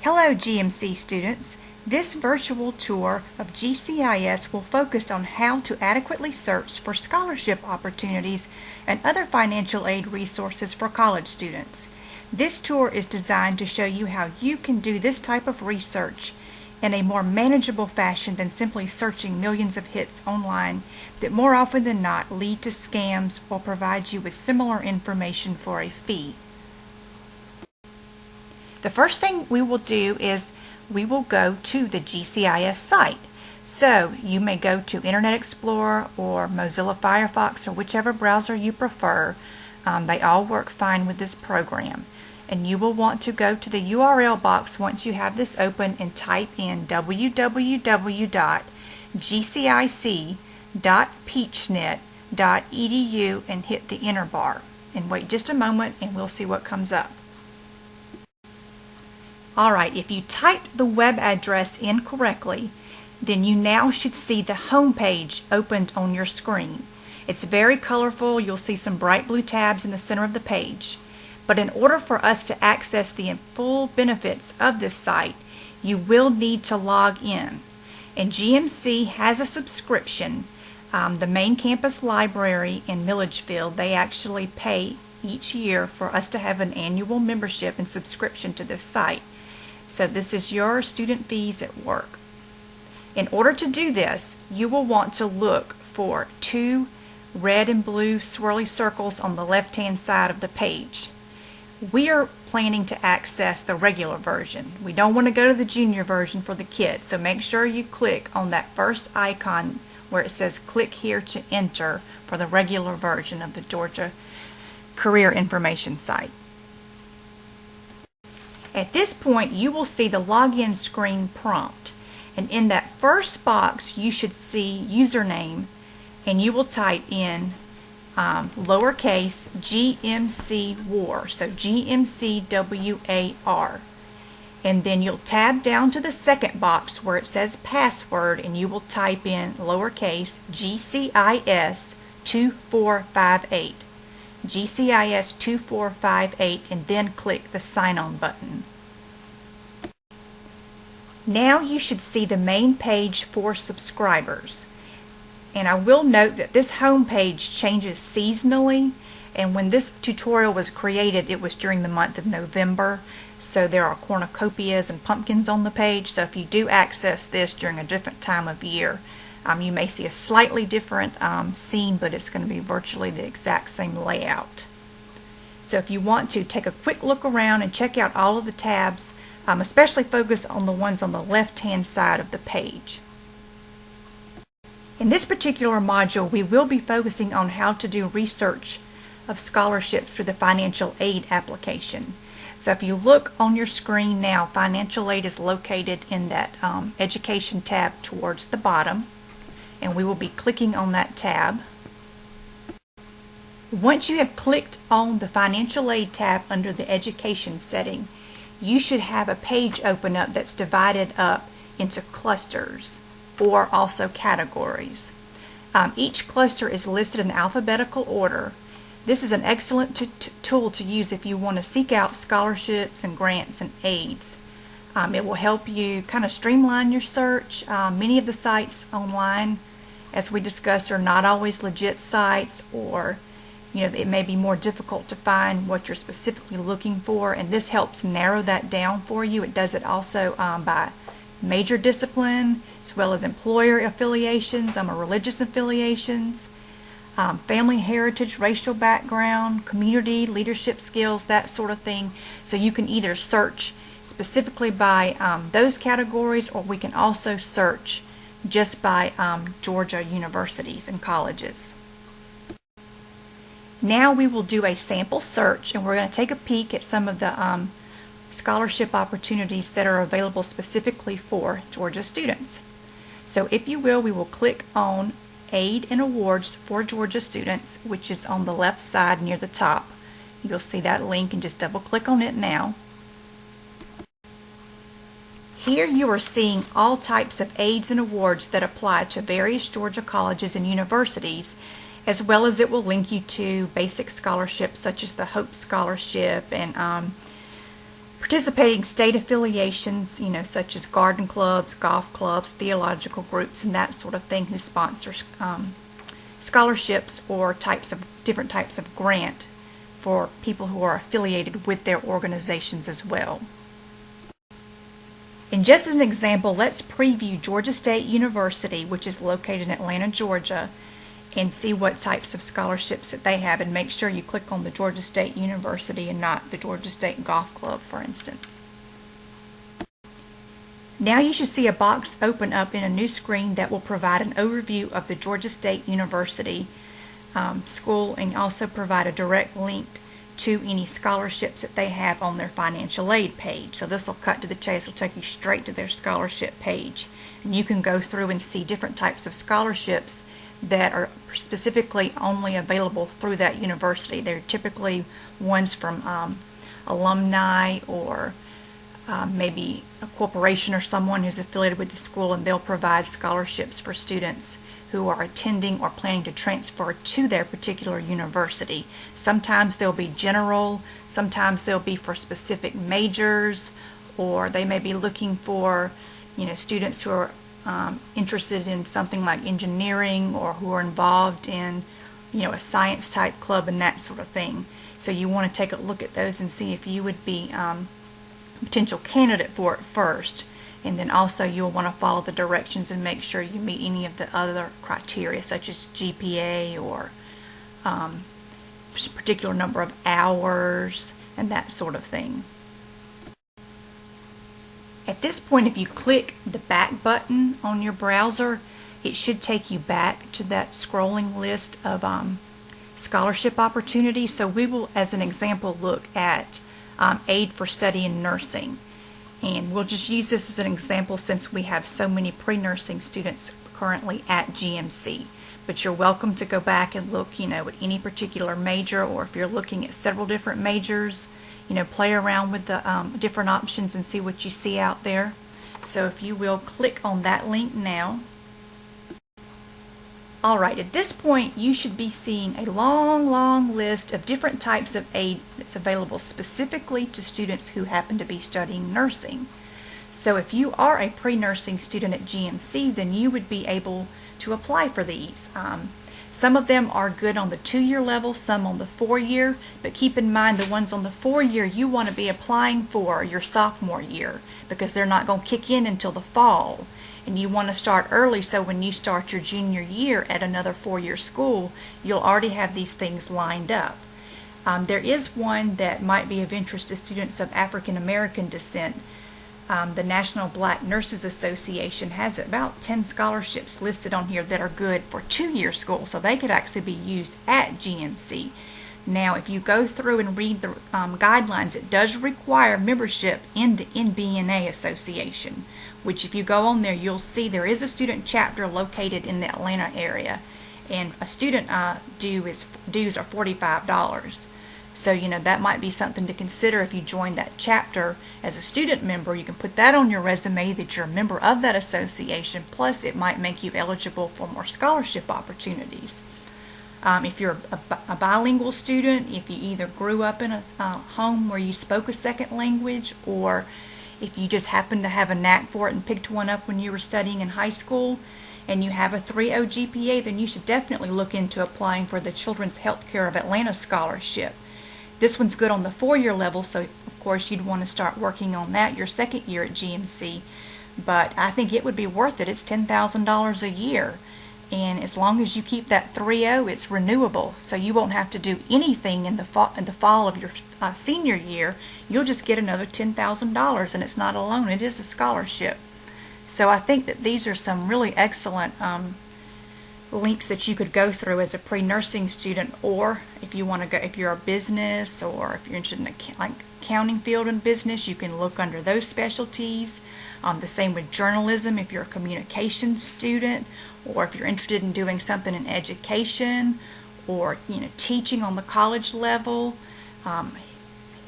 Hello GMC students. This virtual tour of GCIS will focus on how to adequately search for scholarship opportunities and other financial aid resources for college students. This tour is designed to show you how you can do this type of research in a more manageable fashion than simply searching millions of hits online that more often than not lead to scams or provide you with similar information for a fee. The first thing we will do is we will go to the GCIS site. So you may go to Internet Explorer or Mozilla Firefox or whichever browser you prefer. They all work fine with this program. And you will want to go to the URL box once you have this open and type in www.gcic.peachnet.edu and hit the enter bar. And wait just a moment and we'll see what comes up. Alright, if you typed the web address in correctly, then you now should see the home page opened on your screen. It's very colorful. You'll see some bright blue tabs in the center of the page. But in order for us to access the full benefits of this site, you will need to log in. And GMC has a subscription. The main campus library in Milledgeville, they actually pay each year for us to have an annual membership and subscription to this site. So this is your student fees at work. In order to do this, you will want to look for two red and blue swirly circles on the left-hand side of the page. We are planning to access the regular version. We don't want to go to the junior version for the kids, so make sure you click on that first icon where it says click here to enter for the regular version of the Georgia Career Information site. At this point, you will see the login screen prompt, and in that first box you should see username, and you will type in lowercase GMC WAR, so GMCWAR, and then you'll tab down to the second box where it says password, and you will type in lowercase GCIS 2458. GCIS 2458, and then click the sign on button. Now you should see the main page for subscribers. And I will note that this home page changes seasonally, and when this tutorial was created it was during the month of November, so there are cornucopias and pumpkins on the page, so if you do access this during a different time of year, you may see a slightly different scene, but it's going to be virtually the exact same layout. So if you want to take a quick look around and check out all of the tabs, especially focus on the ones on the left-hand side of the page. In this particular module, we will be focusing on how to do research of scholarships through the financial aid application. So if you look on your screen now, financial aid is located in that education tab towards the bottom, and we will be clicking on that tab. Once you have clicked on the financial aid tab under the education setting, you should have a page open up that's divided up into clusters or also categories. Each cluster is listed in alphabetical order. This is an excellent tool to use if you want to seek out scholarships and grants and aids. It will help you kind of streamline your search. Many of the sites online, as we discussed, are not always legit sites, or it may be more difficult to find what you're specifically looking for, and this helps narrow that down for you. It does it also by major discipline, as well as employer affiliations, religious affiliations, family heritage, racial background, community, leadership skills, that sort of thing. So you can either search specifically by those categories, or we can also search just by Georgia universities and colleges. Now we will do a sample search, and we're going to take a peek at some of the scholarship opportunities that are available specifically for Georgia students. So if you will, we will click on Aid and Awards for Georgia Students, which is on the left side near the top. You'll see that link, and just double click on it now. Here you are seeing all types of aids and awards that apply to various Georgia colleges and universities, as well as it will link you to basic scholarships such as the Hope Scholarship and Participating state affiliations, such as garden clubs, golf clubs, theological groups, and that sort of thing, who sponsor scholarships or different types of grant for people who are affiliated with their organizations as well. And just as an example, let's preview Georgia State University, which is located in Atlanta, Georgia, and see what types of scholarships that they have, and make sure you click on the Georgia State University and not the Georgia State Golf Club, for instance. Now you should see a box open up in a new screen that will provide an overview of the Georgia State University school, and also provide a direct link to any scholarships that they have on their financial aid page. So this will cut to the chase, will take you straight to their scholarship page, and you can go through and see different types of scholarships that are specifically only available through that university. They're typically ones from alumni, or maybe a corporation or someone who's affiliated with the school, and they'll provide scholarships for students who are attending or planning to transfer to their particular university. Sometimes they'll be general, sometimes they'll be for specific majors, or they may be looking for students who are interested in something like engineering, or who are involved in a science type club and that sort of thing. So you want to take a look at those and see if you would be a potential candidate for it first, and then also you'll want to follow the directions and make sure you meet any of the other criteria, such as GPA, or a particular number of hours and that sort of thing. At this point, if you click the back button on your browser, it should take you back to that scrolling list of scholarship opportunities. So we will, as an example, look at aid for study in nursing. And we'll just use this as an example since we have so many pre-nursing students currently at GMC. But you're welcome to go back and look, at any particular major, or if you're looking at several different majors, play around with the different options and see what you see out there. So if you will, click on that link now. Alright, at this point you should be seeing a long list of different types of aid that's available specifically to students who happen to be studying nursing. So if you are a pre-nursing student at GMC, then you would be able to apply for these. Some of them are good on the 2-year level, some on the 4-year, but keep in mind the ones on the 4-year you want to be applying for your sophomore year, because they're not going to kick in until the fall. And you want to start early, so when you start your junior year at another 4-year school, you'll already have these things lined up. There is one that might be of interest to students of African American descent. The National Black Nurses Association has about 10 scholarships listed on here that are good for 2-year school, so they could actually be used at GMC. Now, if you go through and read the guidelines, it does require membership in the NBNA Association, which if you go on there, you'll see there is a student chapter located in the Atlanta area, and a student dues are $45. So, that might be something to consider if you join that chapter as a student member. You can put that on your resume that you're a member of that association, plus it might make you eligible for more scholarship opportunities. If you're a bilingual student, if you either grew up in a home where you spoke a second language, or if you just happen to have a knack for it and picked one up when you were studying in high school, and you have a 3.0 GPA, then you should definitely look into applying for the Children's Healthcare of Atlanta Scholarship. This one's good on the 4-year level, so of course you'd want to start working on that your second year at GMC. But I think it would be worth it. It's $10,000 a year. And as long as you keep that 3.0, it's renewable. So you won't have to do anything in the fall of your senior year. You'll just get another $10,000, and it's not a loan. It is a scholarship. So I think that these are some really excellent links that you could go through as a pre-nursing student, or if you want to go, if you're a business, or if you're interested in the accounting field and business, you can look under those specialties. The same with journalism if you're a communications student, or if you're interested in doing something in education, or teaching on the college level,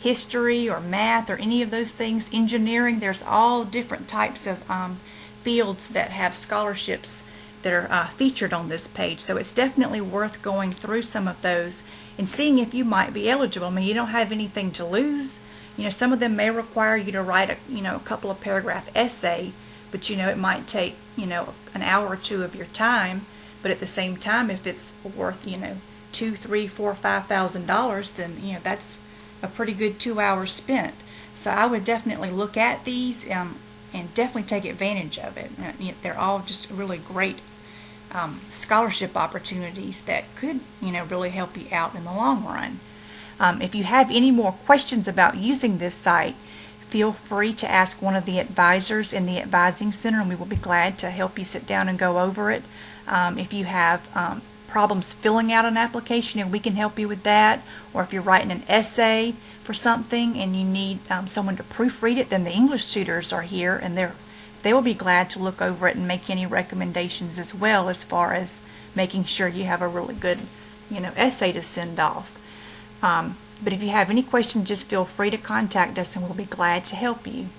history or math or any of those things, engineering. There's all different types of fields that have scholarships that are featured on this page. So it's definitely worth going through some of those and seeing if you might be eligible. I mean, you don't have anything to lose. Some of them may require you to write a couple of paragraph essay, but it might take, an hour or two of your time. But at the same time, if it's worth, $2, $3, $4, $5,000, then, that's a pretty good 2 hours spent. So I would definitely look at these and definitely take advantage of it. They're all just really great scholarship opportunities that could, really help you out in the long run. If you have any more questions about using this site, feel free to ask one of the advisors in the Advising Center, and we will be glad to help you sit down and go over it. If you have problems filling out an application, and we can help you with that, or if you're writing an essay for something and you need someone to proofread it, then the English tutors are here, and they will be glad to look over it and make any recommendations as well, as far as making sure you have a really good essay to send off. But if you have any questions, just feel free to contact us and we'll be glad to help you.